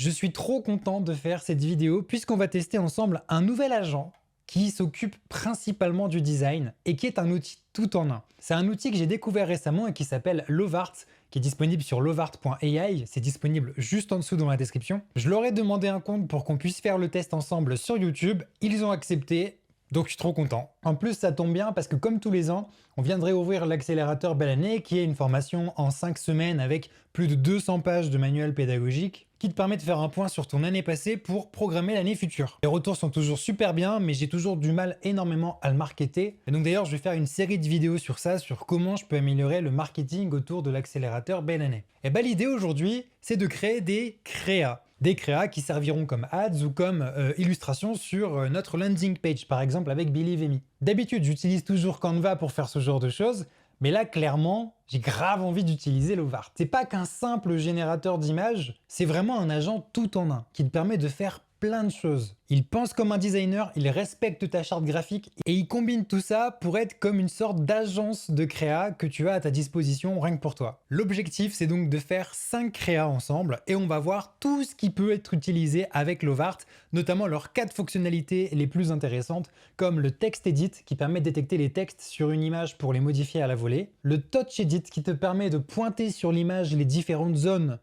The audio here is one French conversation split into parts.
Je suis trop content de faire cette vidéo puisqu'on va tester ensemble un nouvel agent qui s'occupe principalement du design et qui est un outil tout en un. C'est un outil que j'ai découvert récemment et qui s'appelle Lovart, qui est disponible sur lovart.ai, c'est disponible juste en dessous dans la description. Je leur ai demandé un compte pour qu'on puisse faire le test ensemble sur YouTube, ils ont accepté, donc je suis trop content. En plus ça tombe bien parce que comme tous les ans, on viendrait ouvrir l'accélérateur Belle Année qui est une formation en 5 semaines avec plus de 200 pages de manuels pédagogiques qui te permet de faire un point sur ton année passée pour programmer l'année future. Les retours sont toujours super bien, mais j'ai toujours du mal énormément à le marketer. Et donc d'ailleurs, je vais faire une série de vidéos sur ça, sur comment je peux améliorer le marketing autour de l'accélérateur Belle Année. Et bah l'idée aujourd'hui, c'est de créer des créas. Des créas qui serviront comme ads ou comme illustrations sur notre landing page, par exemple avec Believe Me. D'habitude, j'utilise toujours Canva pour faire ce genre de choses, mais là, clairement, j'ai grave envie d'utiliser Lovart. C'est pas qu'un simple générateur d'images, c'est vraiment un agent tout en un qui te permet de faire plein de choses. Il pense comme un designer, il respecte ta charte graphique et il combine tout ça pour être comme une sorte d'agence de créa que tu as à ta disposition rien que pour toi. L'objectif, c'est donc de faire 5 créas ensemble et on va voir tout ce qui peut être utilisé avec Lovart, notamment leurs 4 fonctionnalités les plus intéressantes, comme le Text Edit qui permet de détecter les textes sur une image pour les modifier à la volée, le Touch Edit qui te permet de pointer sur l'image les différentes zones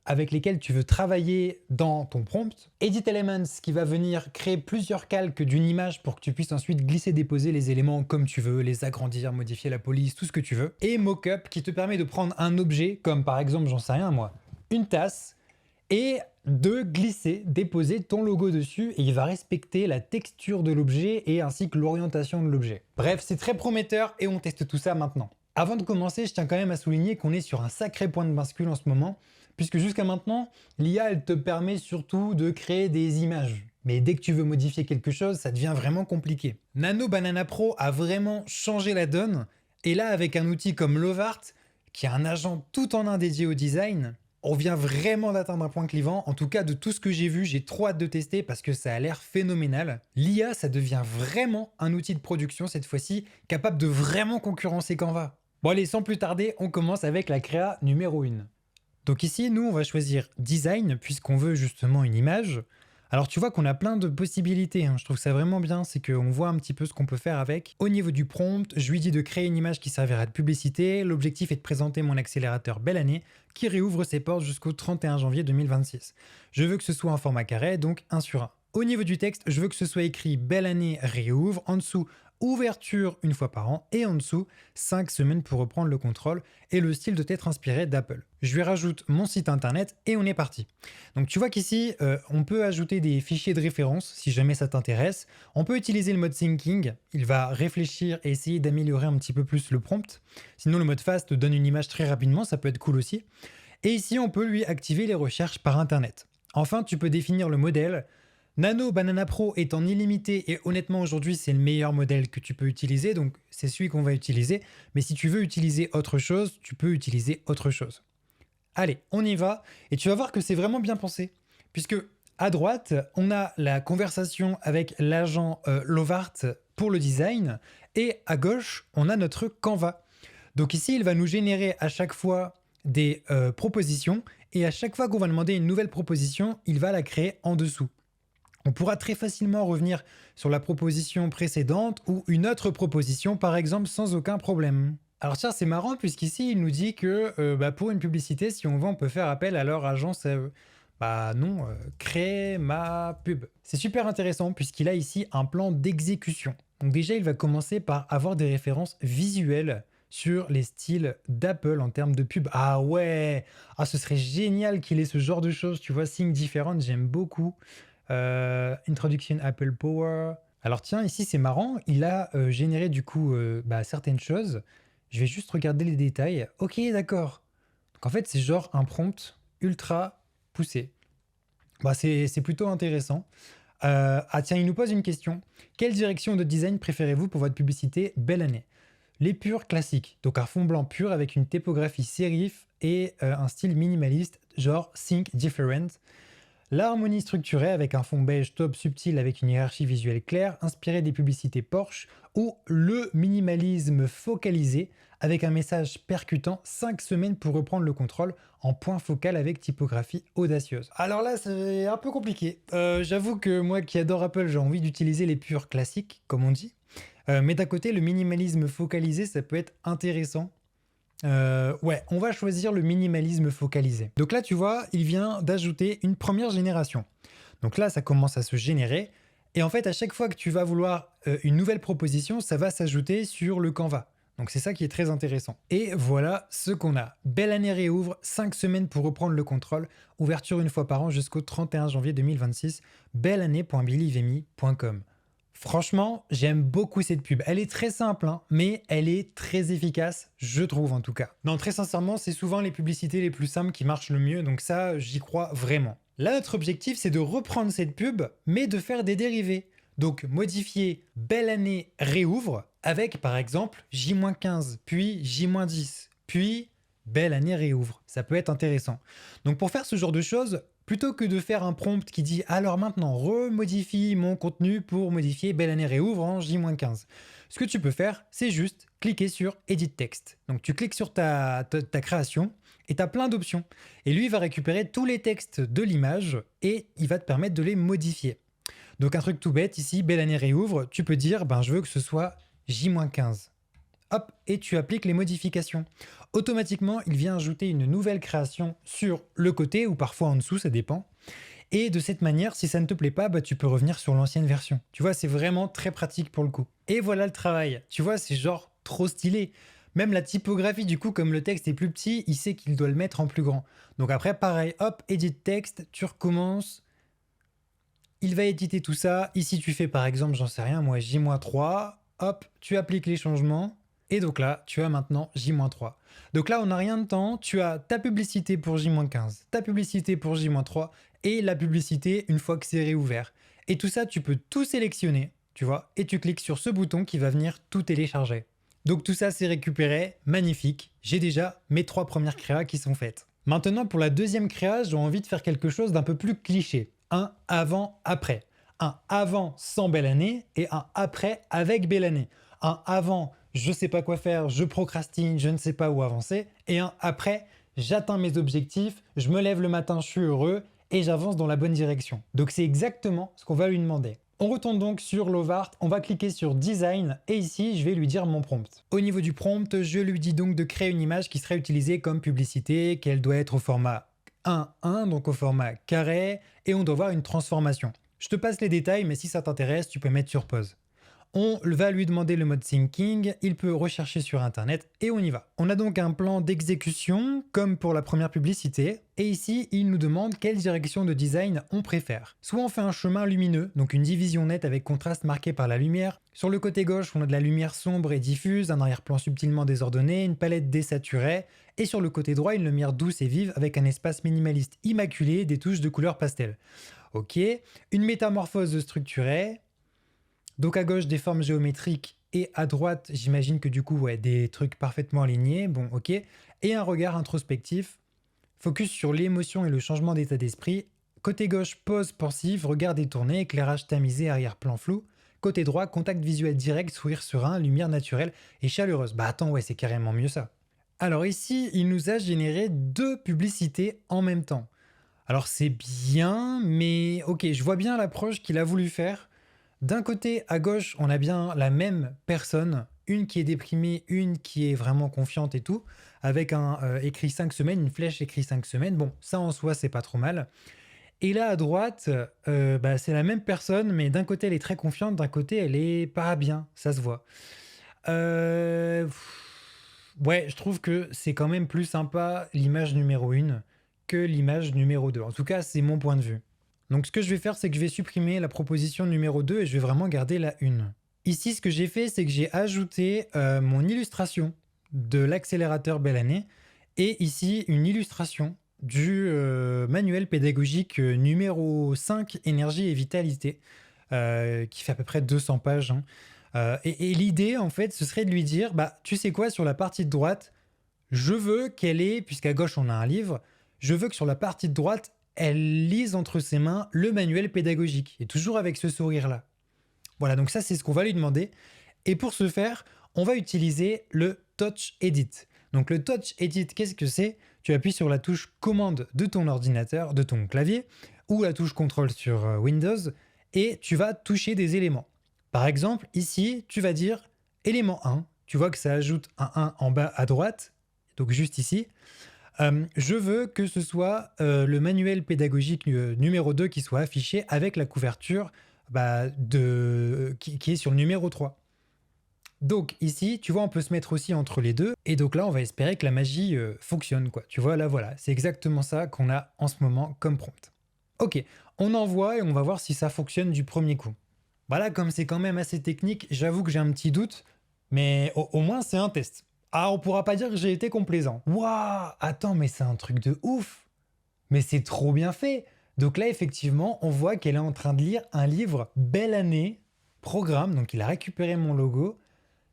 avec lesquels tu veux travailler dans ton prompt. Edit Elements qui va venir créer plusieurs calques d'une image pour que tu puisses ensuite glisser-déposer les éléments comme tu veux, les agrandir, modifier la police, tout ce que tu veux. Et Mockup qui te permet de prendre un objet comme par exemple, j'en sais rien moi, une tasse et de glisser, déposer ton logo dessus et il va respecter la texture de l'objet et ainsi que l'orientation de l'objet. Bref, c'est très prometteur et on teste tout ça maintenant. Avant de commencer, je tiens quand même à souligner qu'on est sur un sacré point de bascule en ce moment, puisque jusqu'à maintenant, l'IA, elle te permet surtout de créer des images. Mais dès que tu veux modifier quelque chose, ça devient vraiment compliqué. Nano Banana Pro a vraiment changé la donne, et là, avec un outil comme Lovart, qui est un agent tout en un dédié au design, on vient vraiment d'atteindre un point clivant. En tout cas, de tout ce que j'ai vu, j'ai trop hâte de tester parce que ça a l'air phénoménal. L'IA, ça devient vraiment un outil de production cette fois-ci, capable de vraiment concurrencer Canva. Bon allez, sans plus tarder, on commence avec la créa numéro 1. Donc ici, nous, on va choisir Design, puisqu'on veut justement une image. Alors tu vois qu'on a plein de possibilités, hein. Je trouve ça vraiment bien, c'est qu'on voit un petit peu ce qu'on peut faire avec. Au niveau du prompt, je lui dis de créer une image qui servira de publicité. L'objectif est de présenter mon accélérateur Belle Année, qui réouvre ses portes jusqu'au 31 janvier 2026. Je veux que ce soit un format carré, donc 1 sur 1. Au niveau du texte, je veux que ce soit écrit Belle Année réouvre, en dessous ouverture une fois par an et en dessous 5 semaines pour reprendre le contrôle et le style doit être inspiré d'Apple. Je lui rajoute mon site internet et on est parti. Donc tu vois qu'ici on peut ajouter des fichiers de référence si jamais ça t'intéresse. On peut utiliser le mode thinking, il va réfléchir et essayer d'améliorer un petit peu plus le prompt. Sinon le mode fast donne une image très rapidement, ça peut être cool aussi. Et ici on peut lui activer les recherches par internet. Enfin tu peux définir le modèle. Nano Banana Pro est en illimité et honnêtement aujourd'hui c'est le meilleur modèle que tu peux utiliser, donc c'est celui qu'on va utiliser. Mais si tu veux utiliser autre chose, tu peux utiliser autre chose. Allez, on y va et tu vas voir que c'est vraiment bien pensé. Puisque à droite, on a la conversation avec l'agent Lovart pour le design et à gauche, on a notre Canva. Donc ici, il va nous générer à chaque fois des propositions et à chaque fois qu'on va demander une nouvelle proposition, il va la créer en dessous. On pourra très facilement revenir sur la proposition précédente ou une autre proposition par exemple sans aucun problème. Alors tiens, c'est marrant puisqu'ici il nous dit que pour une publicité, si on veut, on peut faire appel à leur agence à eux. Bah non, créer ma pub. C'est super intéressant puisqu'il a ici un plan d'exécution. Donc déjà, il va commencer par avoir des références visuelles sur les styles d'Apple en termes de pub. Ah ouais, ah ce serait génial qu'il ait ce genre de choses, tu vois, signes différents, j'aime beaucoup. Introduction Apple Power. Alors tiens, ici c'est marrant, il a généré du coup certaines choses. Je vais juste regarder les détails. Ok, d'accord. Donc en fait, c'est genre un prompt ultra poussé. Bah, c'est plutôt intéressant. Ah tiens, il nous pose une question. Quelle direction de design préférez-vous pour votre publicité Belle Année? Les purs classiques, donc un fond blanc pur avec une typographie serif et un style minimaliste, genre Think Different. L'harmonie structurée avec un fond beige taupe subtil avec une hiérarchie visuelle claire, inspirée des publicités Porsche, ou le minimalisme focalisé avec un message percutant, 5 semaines pour reprendre le contrôle en point focal avec typographie audacieuse. Alors là, c'est un peu compliqué. J'avoue que moi qui adore Apple, j'ai envie d'utiliser les purs classiques, comme on dit. Mais d'un côté, le minimalisme focalisé, ça peut être intéressant. Ouais, on va choisir le minimalisme focalisé. Donc là, tu vois, il vient d'ajouter une première génération. Donc là, ça commence à se générer. Et en fait, à chaque fois que tu vas vouloir une nouvelle proposition, ça va s'ajouter sur le Canva. Donc c'est ça qui est très intéressant. Et voilà ce qu'on a. Belle année réouvre, 5 semaines pour reprendre le contrôle. Ouverture une fois par an jusqu'au 31 janvier 2026. belleannée.billivemi.com. Franchement, j'aime beaucoup cette pub. Elle est très simple, hein, mais elle est très efficace, je trouve en tout cas. Non, très sincèrement, c'est souvent les publicités les plus simples qui marchent le mieux, donc ça, j'y crois vraiment. Là, notre objectif, c'est de reprendre cette pub, mais de faire des dérivés. Donc, modifier Belle année réouvre avec, par exemple, J-15, puis J-10, puis Belle année réouvre. Ça peut être intéressant. Donc, pour faire ce genre de choses, plutôt que de faire un prompt qui dit alors maintenant remodifie mon contenu pour modifier Belle année réouvre en J-15. Ce que tu peux faire, c'est juste cliquer sur Edit Text. Donc tu cliques sur ta création et tu as plein d'options. Et lui, il va récupérer tous les textes de l'image et il va te permettre de les modifier. Donc un truc tout bête, ici, Belle année réouvre, tu peux dire je veux que ce soit J-15. Hop, et tu appliques les modifications. Automatiquement, il vient ajouter une nouvelle création sur le côté ou parfois en dessous, ça dépend. Et de cette manière, si ça ne te plaît pas, tu peux revenir sur l'ancienne version. Tu vois, c'est vraiment très pratique pour le coup. Et voilà le travail. Tu vois, c'est genre trop stylé. Même la typographie, du coup, comme le texte est plus petit, il sait qu'il doit le mettre en plus grand. Donc après, pareil, hop, edit texte, tu recommences. Il va éditer tout ça. Ici, tu fais par exemple, j'en sais rien, moi, J-3. Hop, tu appliques les changements. Et donc là, tu as maintenant J-3. Donc là, on n'a rien de temps. Tu as ta publicité pour J-15, ta publicité pour J-3 et la publicité une fois que c'est réouvert. Et tout ça, tu peux tout sélectionner, tu vois, et tu cliques sur ce bouton qui va venir tout télécharger. Donc tout ça, c'est récupéré. Magnifique. J'ai déjà mes 3 premières créas qui sont faites. Maintenant, pour la deuxième créa, j'ai envie de faire quelque chose d'un peu plus cliché. Un avant-après. Un avant sans Belle année et un après avec Belle année. Un avant, je sais pas quoi faire, je procrastine, je ne sais pas où avancer. Et un après, j'atteins mes objectifs, je me lève le matin, je suis heureux et j'avance dans la bonne direction. Donc c'est exactement ce qu'on va lui demander. On retourne donc sur Lovart, on va cliquer sur Design et ici je vais lui dire mon prompt. Au niveau du prompt, je lui dis donc de créer une image qui serait utilisée comme publicité, qu'elle doit être au format 1:1, donc au format carré, et on doit voir une transformation. Je te passe les détails, mais si ça t'intéresse, tu peux mettre sur pause. On va lui demander le mode syncing, il peut rechercher sur internet et on y va. On a donc un plan d'exécution comme pour la première publicité et ici il nous demande quelle direction de design on préfère. Soit on fait un chemin lumineux, donc une division nette avec contraste marqué par la lumière. Sur le côté gauche on a de la lumière sombre et diffuse, un arrière-plan subtilement désordonné, une palette désaturée et sur le côté droit une lumière douce et vive avec un espace minimaliste immaculé, des touches de couleur pastel. Ok, une métamorphose structurée. Donc à gauche des formes géométriques et à droite j'imagine que du coup des trucs parfaitement alignés, bon ok, et un regard introspectif, focus sur l'émotion et le changement d'état d'esprit. Côté gauche pose pensive, regard détourné, éclairage tamisé, arrière-plan flou. Côté droit contact visuel direct, sourire serein, lumière naturelle et chaleureuse. Bah attends c'est carrément mieux ça. Alors ici il nous a généré 2 publicités en même temps. Alors c'est bien mais ok je vois bien l'approche qu'il a voulu faire. D'un côté, à gauche, on a bien la même personne, une qui est déprimée, une qui est vraiment confiante et tout, avec un écrit 5 semaines, une flèche écrit 5 semaines. Bon, ça en soi, c'est pas trop mal. Et là, à droite, c'est la même personne, mais d'un côté, elle est très confiante, d'un côté, elle est pas bien, ça se voit. Ouais, je trouve que c'est quand même plus sympa l'image numéro 1 que l'image numéro 2. En tout cas, c'est mon point de vue. Donc ce que je vais faire, c'est que je vais supprimer la proposition numéro 2 et je vais vraiment garder la 1. Ici, ce que j'ai fait, c'est que j'ai ajouté mon illustration de l'accélérateur Belle année et ici une illustration du manuel pédagogique numéro 5 énergie et vitalité qui fait à peu près 200 pages. Et l'idée, en fait, ce serait de lui dire, tu sais quoi, sur la partie de droite, je veux qu'elle ait, puisqu'à gauche on a un livre, je veux que sur la partie de droite, elle lise entre ses mains le manuel pédagogique, et toujours avec ce sourire-là. Voilà, donc ça c'est ce qu'on va lui demander. Et pour ce faire, on va utiliser le Touch Edit. Donc le Touch Edit, qu'est-ce que c'est? Tu appuies sur la touche commande de ton ordinateur, de ton clavier, ou la touche contrôle sur Windows, et tu vas toucher des éléments. Par exemple, ici, tu vas dire élément 1. Tu vois que ça ajoute un 1 en bas à droite, donc juste ici. Je veux que ce soit le manuel pédagogique numéro 2 qui soit affiché avec la couverture qui est sur le numéro 3. Donc ici, tu vois, on peut se mettre aussi entre les deux. Et donc là, on va espérer que la magie fonctionne, quoi. Tu vois, là, voilà. C'est exactement ça qu'on a en ce moment comme prompt. Ok, on envoie et on va voir si ça fonctionne du premier coup. Voilà, comme c'est quand même assez technique, j'avoue que j'ai un petit doute, mais au moins c'est un test. Ah, on pourra pas dire que j'ai été complaisant. Waouh, attends, mais c'est un truc de ouf. Mais c'est trop bien fait. Donc là, effectivement, on voit qu'elle est en train de lire un livre Belle Année, programme, donc il a récupéré mon logo.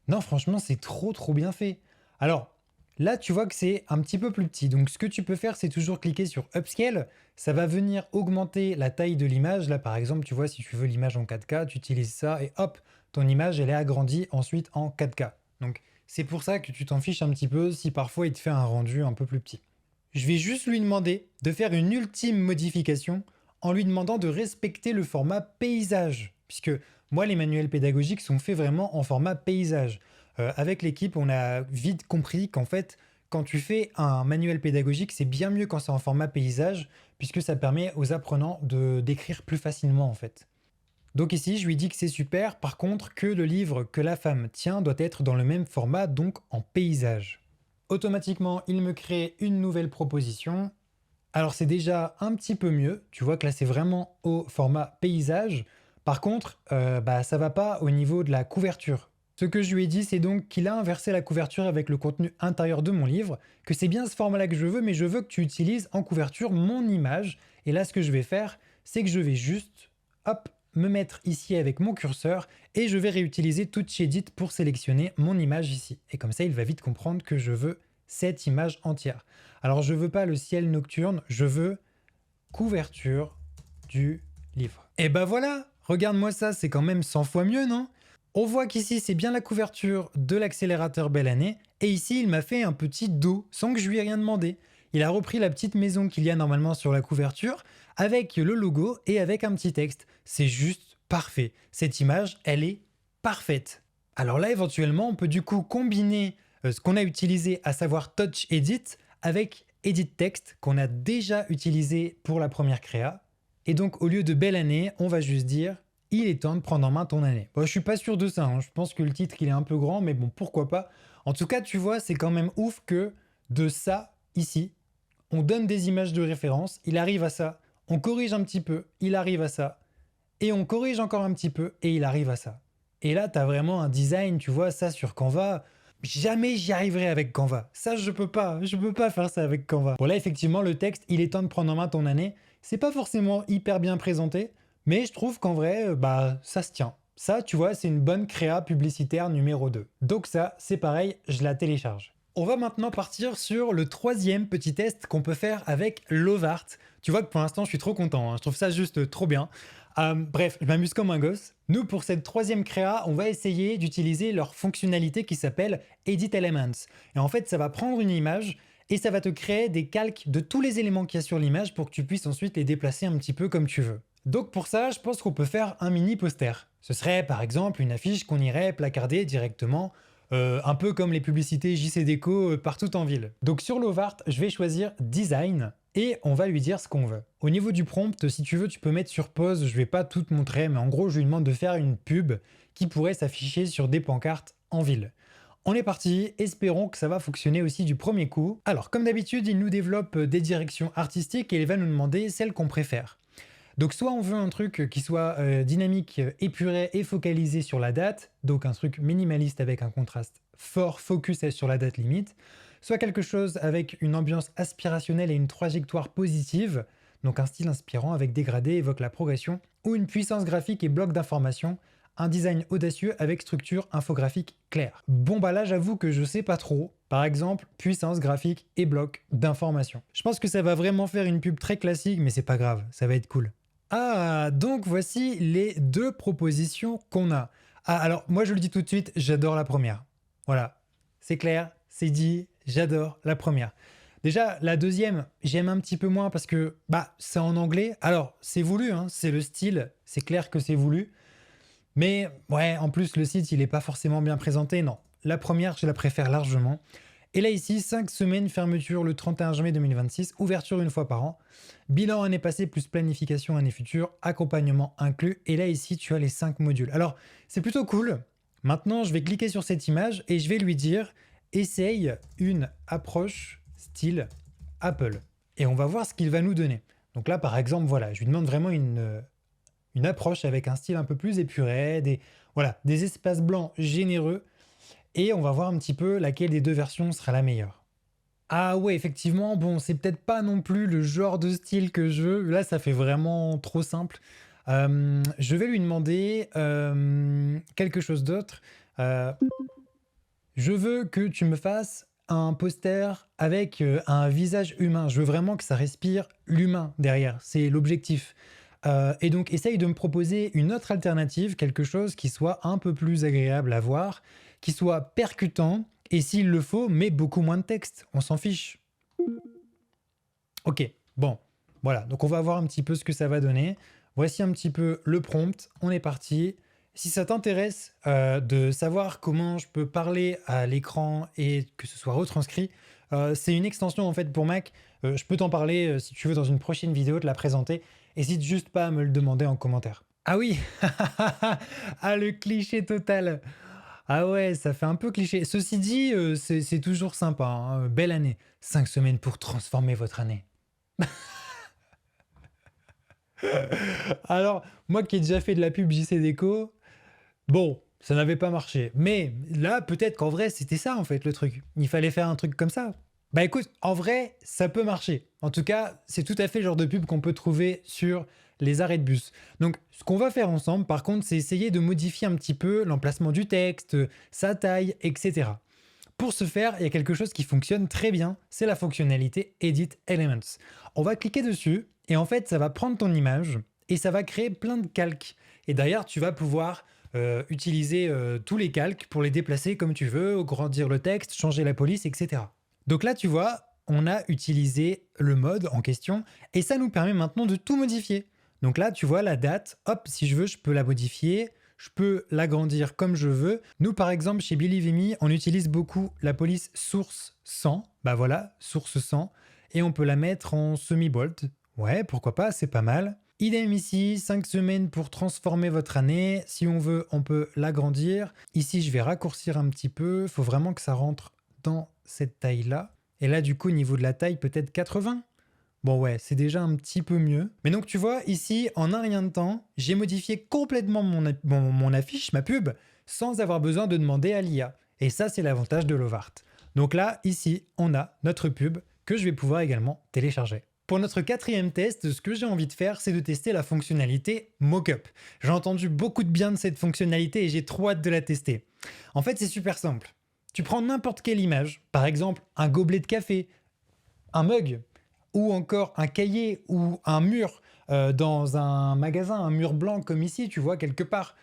Non, franchement, c'est trop bien fait. Alors, là, tu vois que c'est un petit peu plus petit. Donc, ce que tu peux faire, c'est toujours cliquer sur Upscale. Ça va venir augmenter la taille de l'image. Là, par exemple, tu vois, si tu veux l'image en 4K, tu utilises ça et hop, ton image, elle est agrandie ensuite en 4K. Donc, c'est pour ça que tu t'en fiches un petit peu si parfois il te fait un rendu un peu plus petit. Je vais juste lui demander de faire une ultime modification en lui demandant de respecter le format paysage. Puisque moi, les manuels pédagogiques sont faits vraiment en format paysage. Avec l'équipe, on a vite compris qu'en fait, quand tu fais un manuel pédagogique, c'est bien mieux quand c'est en format paysage, puisque ça permet aux apprenants d'écrire plus facilement en fait. Donc ici, je lui dis que c'est super, par contre, que le livre que la femme tient doit être dans le même format, donc en paysage. Automatiquement, il me crée une nouvelle proposition. Alors c'est déjà un petit peu mieux, tu vois que là c'est vraiment au format paysage. Par contre, ça va pas au niveau de la couverture. Ce que je lui ai dit, c'est donc qu'il a inversé la couverture avec le contenu intérieur de mon livre, que c'est bien ce format-là que je veux, mais je veux que tu utilises en couverture mon image. Et là, ce que je vais faire, c'est que je vais juste, hop, me mettre ici avec mon curseur et je vais réutiliser Touch Edit pour sélectionner mon image ici. Et comme ça, il va vite comprendre que je veux cette image entière. Alors, je veux pas le ciel nocturne, je veux couverture du livre. Et bah voilà, regarde-moi ça, c'est quand même 100 fois mieux, non? On voit qu'ici, c'est bien la couverture de l'accélérateur Belle Année, et ici, il m'a fait un petit dos sans que je lui ai rien demandé. Il a repris la petite maison qu'il y a normalement sur la couverture, avec le logo et avec un petit texte. C'est juste parfait. Cette image, elle est parfaite. Alors là, éventuellement, on peut du coup combiner ce qu'on a utilisé, à savoir Touch Edit, avec Edit Text, qu'on a déjà utilisé pour la première créa. Et donc, au lieu de Belle Année, on va juste dire « Il est temps de prendre en main ton année ». Bon, je suis pas sûr de ça, hein. Je pense que le titre, il est un peu grand, mais bon, pourquoi pas. En tout cas, tu vois, c'est quand même ouf que de ça, ici, on donne des images de référence, il arrive à ça, on corrige un petit peu, il arrive à ça, et on corrige encore un petit peu, et il arrive à ça. Et là, tu as vraiment un design, tu vois, ça sur Canva. Jamais j'y arriverai avec Canva. Ça, je peux pas faire ça avec Canva. Bon, là, effectivement, le texte, il est temps de prendre en main ton année. C'est pas forcément hyper bien présenté, mais je trouve qu'en vrai, ça se tient. Ça, tu vois, c'est une bonne créa publicitaire numéro 2. Donc ça, c'est pareil, je la télécharge. On va maintenant partir sur le troisième petit test qu'on peut faire avec Lovart. Tu vois que pour l'instant, je suis trop content, hein. Je trouve ça juste trop bien. Bref, je m'amuse comme un gosse. Nous, pour cette troisième créa, on va essayer d'utiliser leur fonctionnalité qui s'appelle Edit Elements. Et en fait, ça va prendre une image et ça va te créer des calques de tous les éléments qu'il y a sur l'image pour que tu puisses ensuite les déplacer un petit peu comme tu veux. Donc pour ça, je pense qu'on peut faire un mini poster. Ce serait par exemple une affiche qu'on irait placarder directement, un peu comme les publicités JC Déco partout en ville. Donc sur Lovart, je vais choisir Design et on va lui dire ce qu'on veut. Au niveau du prompt, si tu veux, tu peux mettre sur pause, je vais pas tout te montrer, mais en gros, je lui demande de faire une pub qui pourrait s'afficher sur des pancartes en ville. On est parti, espérons que ça va fonctionner aussi du premier coup. Alors, comme d'habitude, il nous développe des directions artistiques et il va nous demander celles qu'on préfère. Donc soit on veut un truc qui soit dynamique, épuré et focalisé sur la date, donc un truc minimaliste avec un contraste fort, focus sur la date limite, soit quelque chose avec une ambiance aspirationnelle et une trajectoire positive, donc un style inspirant avec dégradé évoque la progression, ou une puissance graphique et bloc d'informations un design audacieux avec structure infographique claire. Bon bah là j'avoue que je sais pas trop. Par exemple, puissance graphique et bloc d'information. Je pense que ça va vraiment faire une pub très classique, mais c'est pas grave, ça va être cool. Ah, donc voici les deux propositions qu'on a. Ah, alors moi je le dis tout de suite, j'adore la première. Voilà, c'est clair, c'est dit, j'adore la première. Déjà, la deuxième, j'aime un petit peu moins parce que bah c'est en anglais. Alors, c'est voulu, hein, c'est le style, c'est clair que c'est voulu. Mais ouais, en plus, le site, il n'est pas forcément bien présenté. Non, la première, je la préfère largement. Et là, ici, 5 semaines, fermeture le 31 janvier 2026, ouverture une fois par an, bilan année passée plus planification année future, accompagnement inclus. Et là, ici, tu as les 5 modules. Alors, c'est plutôt cool. Maintenant, je vais cliquer sur cette image et je vais lui dire « Essaye une approche style Apple ». Et on va voir ce qu'il va nous donner. Donc là, par exemple, voilà, je lui demande vraiment une approche avec un style un peu plus épuré, des espaces blancs généreux, et on va voir un petit peu laquelle des deux versions sera la meilleure. Ah ouais, effectivement, bon, c'est peut-être pas non plus le genre de style que je veux. Là, ça fait vraiment trop simple. Je vais lui demander quelque chose d'autre. Je veux que tu me fasses un poster avec un visage humain. Je veux vraiment que ça respire l'humain derrière. C'est l'objectif. Et donc, essaye de me proposer une autre alternative, quelque chose qui soit un peu plus agréable à voir, qui soit percutant, et s'il le faut, mais beaucoup moins de texte. On s'en fiche. Ok, bon, voilà. Donc, on va voir un petit peu ce que ça va donner. Voici un petit peu le prompt. On est parti. Si ça t'intéresse de savoir comment je peux parler à l'écran et que ce soit retranscrit, c'est une extension en fait pour Mac. Je peux t'en parler si tu veux dans une prochaine vidéo, te la présenter. N'hésite juste pas à me le demander en commentaire. Ah oui. Ah, le cliché total. Ah ouais, ça fait un peu cliché. Ceci dit, c'est toujours sympa, hein. Belle année. 5 semaines pour transformer votre année. Alors, moi qui ai déjà fait de la pub JC Déco, bon, ça n'avait pas marché. Mais là, peut-être qu'en vrai, c'était ça en fait le truc. Il fallait faire un truc comme ça. Bah écoute, en vrai, ça peut marcher. En tout cas, c'est tout à fait le genre de pub qu'on peut trouver sur les arrêts de bus. Donc, ce qu'on va faire ensemble, par contre, c'est essayer de modifier un petit peu l'emplacement du texte, sa taille, etc. Pour ce faire, il y a quelque chose qui fonctionne très bien, c'est la fonctionnalité Edit Elements. On va cliquer dessus et en fait, ça va prendre ton image et ça va créer plein de calques. Et d'ailleurs, tu vas pouvoir utiliser tous les calques pour les déplacer comme tu veux, agrandir le texte, changer la police, etc. Donc là, tu vois, on a utilisé le mode en question et ça nous permet maintenant de tout modifier. Donc là, tu vois la date, hop, si je veux, je peux la modifier, je peux l'agrandir comme je veux. Nous, par exemple, chez Believe Me, on utilise beaucoup la police source 100. Bah voilà, source 100. Et on peut la mettre en semi-bold. Ouais, pourquoi pas, c'est pas mal. Idem ici, 5 semaines pour transformer votre année. Si on veut, on peut l'agrandir. Ici, je vais raccourcir un petit peu. Il faut vraiment que ça rentre dans cette taille-là. Et là, du coup, au niveau de la taille, peut-être 80. Bon ouais, c'est déjà un petit peu mieux. Mais donc tu vois, ici, en un rien de temps, j'ai modifié complètement mon affiche, ma pub, sans avoir besoin de demander à l'IA. Et ça, c'est l'avantage de Lovart. Donc là, ici, on a notre pub que je vais pouvoir également télécharger. Pour notre quatrième test, ce que j'ai envie de faire, c'est de tester la fonctionnalité Mockup. J'ai entendu beaucoup de bien de cette fonctionnalité et j'ai trop hâte de la tester. En fait, c'est super simple. Tu prends n'importe quelle image, par exemple un gobelet de café, un mug, ou encore un cahier ou un mur dans un magasin, un mur blanc comme ici, tu vois, quelque part.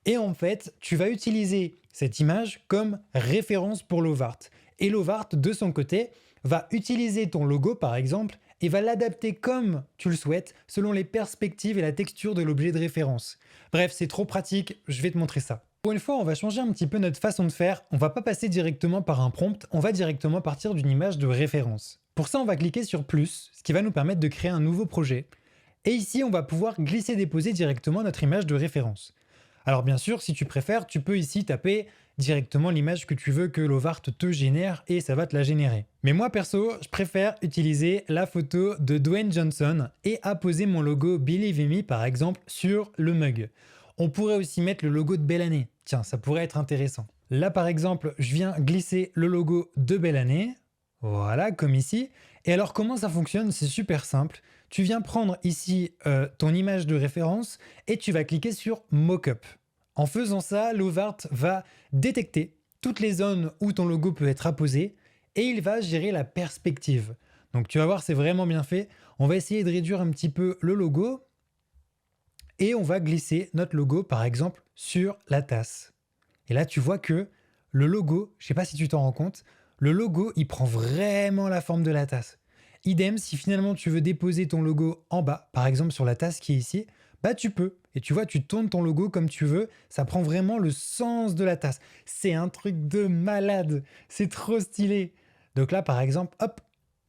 Et en fait, tu vas utiliser cette image comme référence pour Lovart. Et Lovart, de son côté, va utiliser ton logo, par exemple, et va l'adapter comme tu le souhaites, selon les perspectives et la texture de l'objet de référence. Bref, c'est trop pratique, je vais te montrer ça. Pour une fois, on va changer un petit peu notre façon de faire. On va pas passer directement par un prompt, on va directement partir d'une image de référence. Pour ça, on va cliquer sur plus, ce qui va nous permettre de créer un nouveau projet. Et ici, on va pouvoir glisser-déposer directement notre image de référence. Alors bien sûr, si tu préfères, tu peux ici taper directement l'image que tu veux que Lovart te génère et ça va te la générer. Mais moi perso, je préfère utiliser la photo de Dwayne Johnson et apposer mon logo Believe Me par exemple sur le mug. On pourrait aussi mettre le logo de Belle Année. Tiens, ça pourrait être intéressant. Là par exemple, je viens glisser le logo de Belle Année. Voilà, comme ici. Et alors comment ça fonctionne? C'est super simple. Tu viens prendre ici ton image de référence et tu vas cliquer sur Mockup. En faisant ça, Lovart va détecter toutes les zones où ton logo peut être apposé et il va gérer la perspective. Donc tu vas voir, c'est vraiment bien fait. On va essayer de réduire un petit peu le logo et on va glisser notre logo par exemple sur la tasse. Et là tu vois que le logo, je ne sais pas si tu t'en rends compte, le logo il prend vraiment la forme de la tasse. Idem, si finalement tu veux déposer ton logo en bas, par exemple sur la tasse qui est ici, bah tu peux. Et tu vois, tu tournes ton logo comme tu veux, ça prend vraiment le sens de la tasse. C'est un truc de malade, c'est trop stylé. Donc là par exemple, hop,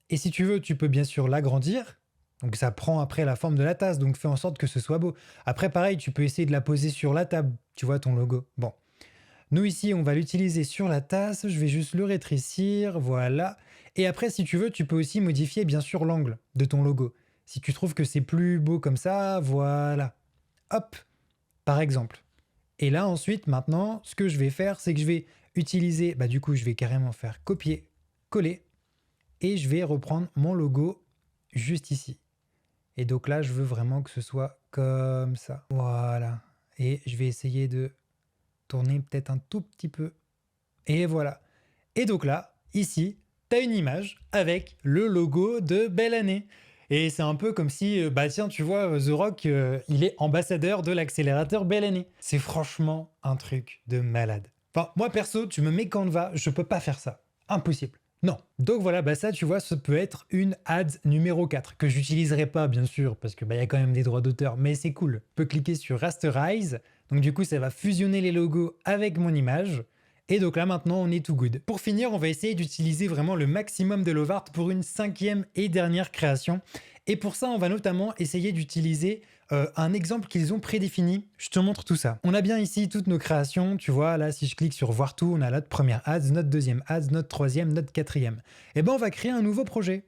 et si tu veux, tu peux bien sûr l'agrandir. Donc ça prend après la forme de la tasse, donc fais en sorte que ce soit beau. Après pareil, tu peux essayer de la poser sur la table, tu vois ton logo. Bon, nous ici, on va l'utiliser sur la tasse, je vais juste le rétrécir, voilà. Et après, si tu veux, tu peux aussi modifier bien sûr l'angle de ton logo. Si tu trouves que c'est plus beau comme ça, voilà. Hop, par exemple. Et là ensuite, maintenant, ce que je vais faire, c'est que je vais utiliser, bah du coup, je vais carrément faire copier, coller, et je vais reprendre mon logo juste ici. Et donc là, je veux vraiment que ce soit comme ça. Voilà. Et je vais essayer de tourner peut-être un tout petit peu. Et voilà. Et donc là, ici, tu as une image avec le logo de Belle Année. Et c'est un peu comme si, bah tiens, tu vois, The Rock, il est ambassadeur de l'accélérateur Belle Année. C'est franchement un truc de malade. Enfin, moi perso, tu me mets Canva, je peux pas faire ça. Impossible. Non. Donc voilà, bah ça, tu vois, ça peut être une ads numéro 4, que j'utiliserai pas, bien sûr, parce que bah, y a quand même des droits d'auteur, mais c'est cool. Je peux cliquer sur Rasterize, donc du coup, ça va fusionner les logos avec mon image. Et donc là, maintenant, on est tout good. Pour finir, on va essayer d'utiliser vraiment le maximum de Lovart pour une 5e et dernière création. Et pour ça, on va notamment essayer d'utiliser un exemple qu'ils ont prédéfini. Je te montre tout ça. On a bien ici toutes nos créations. Tu vois, là, si je clique sur voir tout, on a notre première ads, notre deuxième ads, notre troisième, notre quatrième. Et ben, on va créer un nouveau projet.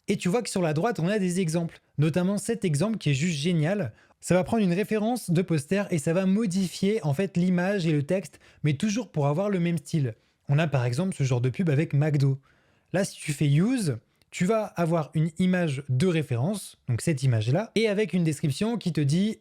Et tu vois que sur la droite, on a des exemples. Notamment cet exemple qui est juste génial. Ça va prendre une référence de poster et ça va modifier en fait l'image et le texte, mais toujours pour avoir le même style. On a par exemple ce genre de pub avec McDo. Là, si tu fais Use, tu vas avoir une image de référence, donc cette image-là, et avec une description qui te dit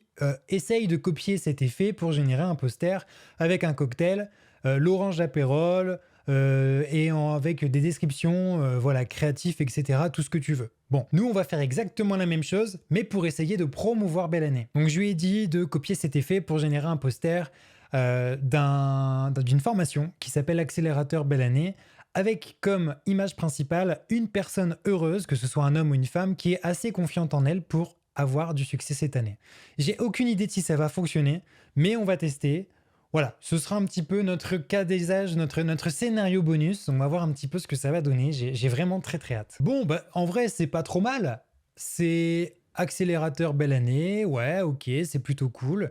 essaye de copier cet effet pour générer un poster avec un cocktail, l'orange apérole, avec des descriptions voilà, créatifs, etc. Tout ce que tu veux. Bon, nous, on va faire exactement la même chose, mais pour essayer de promouvoir Belle Année. Donc, je lui ai dit de copier cet effet pour générer un poster d'une formation qui s'appelle Accélérateur Belle Année, avec comme image principale une personne heureuse, que ce soit un homme ou une femme, qui est assez confiante en elle pour avoir du succès cette année. J'ai aucune idée de si ça va fonctionner, mais on va tester. Voilà, ce sera un petit peu notre cas d'usage, notre scénario bonus. On va voir un petit peu ce que ça va donner. J'ai vraiment très très hâte. Bon, bah en vrai, c'est pas trop mal. C'est accélérateur Belle Année, ouais, ok, c'est plutôt cool.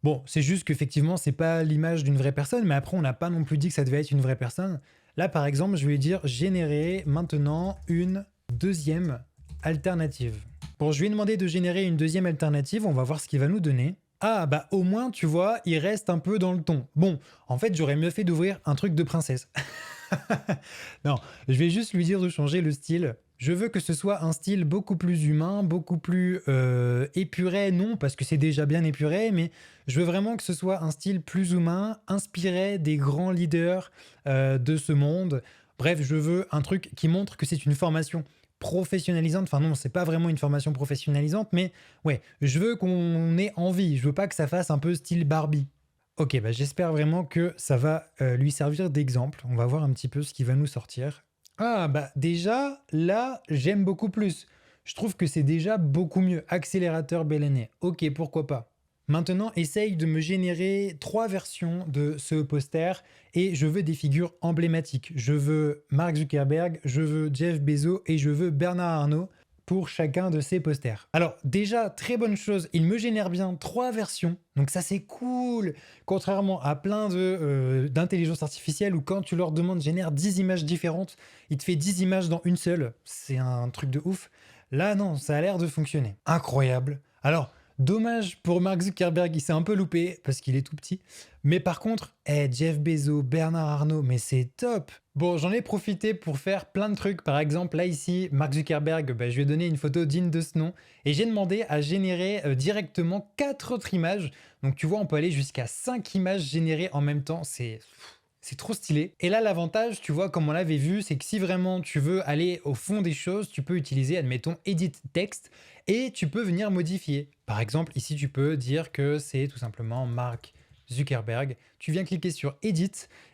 Bon, c'est juste qu'effectivement, c'est pas l'image d'une vraie personne, mais après, on n'a pas non plus dit que ça devait être une vraie personne. Là, par exemple, je vais dire générer maintenant une deuxième alternative. Bon, je lui ai demandé de générer une deuxième alternative, on va voir ce qu'il va nous donner. Ah, bah au moins, tu vois, il reste un peu dans le ton. Bon, en fait, j'aurais mieux fait d'ouvrir un truc de princesse. Non, je vais juste lui dire de changer le style. Je veux que ce soit un style beaucoup plus humain, beaucoup plus épuré, non, parce que c'est déjà bien épuré, mais je veux vraiment que ce soit un style plus humain, inspiré des grands leaders de ce monde. Bref, je veux un truc qui montre que c'est une formation professionnalisante. Enfin non, c'est pas vraiment une formation professionnalisante, mais ouais, je veux qu'on ait envie. Je veux pas que ça fasse un peu style Barbie. Ok, bah j'espère vraiment que ça va lui servir d'exemple. On va voir un petit peu ce qui va nous sortir. Ah bah déjà, là, j'aime beaucoup plus. Je trouve que c'est déjà beaucoup mieux. Accélérateur Belle Année. Ok, pourquoi pas. Maintenant, essaye de me générer 3 versions de ce poster et je veux des figures emblématiques. Je veux Mark Zuckerberg, je veux Jeff Bezos et je veux Bernard Arnault pour chacun de ces posters. Alors déjà, très bonne chose, il me génère bien 3 versions, donc ça c'est cool. Contrairement à plein d'intelligence artificielle où quand tu leur demandes génère 10 images différentes, il te fait 10 images dans une seule. C'est un truc de ouf. Là non, ça a l'air de fonctionner. Incroyable. Alors, dommage pour Mark Zuckerberg, il s'est un peu loupé parce qu'il est tout petit. Mais par contre, Jeff Bezos, Bernard Arnault, mais c'est top. Bon, j'en ai profité pour faire plein de trucs. Par exemple, là ici, Mark Zuckerberg, je lui ai donné une photo digne de ce nom et j'ai demandé à générer directement 4 autres images. Donc tu vois, on peut aller jusqu'à 5 images générées en même temps. C'est trop stylé. Et là, l'avantage, tu vois, comme on l'avait vu, c'est que si vraiment tu veux aller au fond des choses, tu peux utiliser, admettons, Edit Text et tu peux venir modifier. Par exemple, ici, tu peux dire que c'est tout simplement Mark Zuckerberg. Tu viens cliquer sur Edit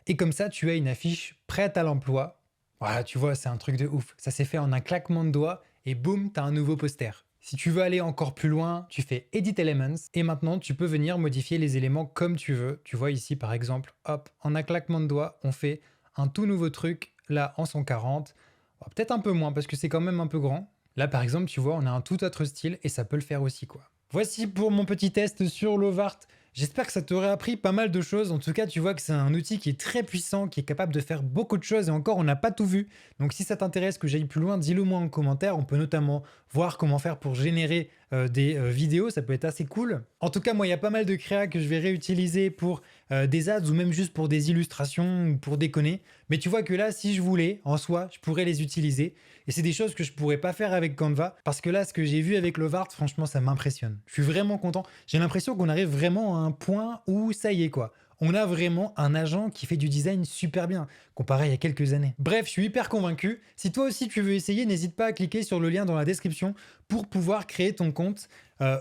et comme ça, tu as une affiche prête à l'emploi. Voilà, tu vois, c'est un truc de ouf. Ça s'est fait en un claquement de doigts et boum, tu as un nouveau poster. Si tu veux aller encore plus loin, tu fais Edit Elements et maintenant tu peux venir modifier les éléments comme tu veux. Tu vois ici par exemple, hop, en un claquement de doigts, on fait un tout nouveau truc, là en 140. Bon, peut-être un peu moins parce que c'est quand même un peu grand. Là par exemple, tu vois, on a un tout autre style et ça peut le faire aussi quoi. Voici pour mon petit test sur Lovart. J'espère que ça t'aurait appris pas mal de choses. En tout cas, tu vois que c'est un outil qui est très puissant, qui est capable de faire beaucoup de choses et encore, on n'a pas tout vu. Donc si ça t'intéresse que j'aille plus loin, dis-le moi en commentaire. On peut notamment voir comment faire pour générer des vidéos, ça peut être assez cool. En tout cas, moi, il y a pas mal de créas que je vais réutiliser pour des ads ou même juste pour des illustrations ou pour déconner. Mais tu vois que là, si je voulais, en soi, je pourrais les utiliser. Et c'est des choses que je pourrais pas faire avec Canva parce que là, ce que j'ai vu avec Lovart, franchement, ça m'impressionne. Je suis vraiment content. J'ai l'impression qu'on arrive vraiment à un point où ça y est quoi. On a vraiment un agent qui fait du design super bien, comparé à il y a quelques années. Bref, je suis hyper convaincu. Si toi aussi tu veux essayer, n'hésite pas à cliquer sur le lien dans la description pour pouvoir créer ton compte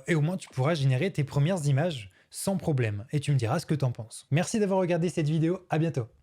et au moins tu pourras générer tes premières images sans problème. Et tu me diras ce que t'en penses. Merci d'avoir regardé cette vidéo, à bientôt.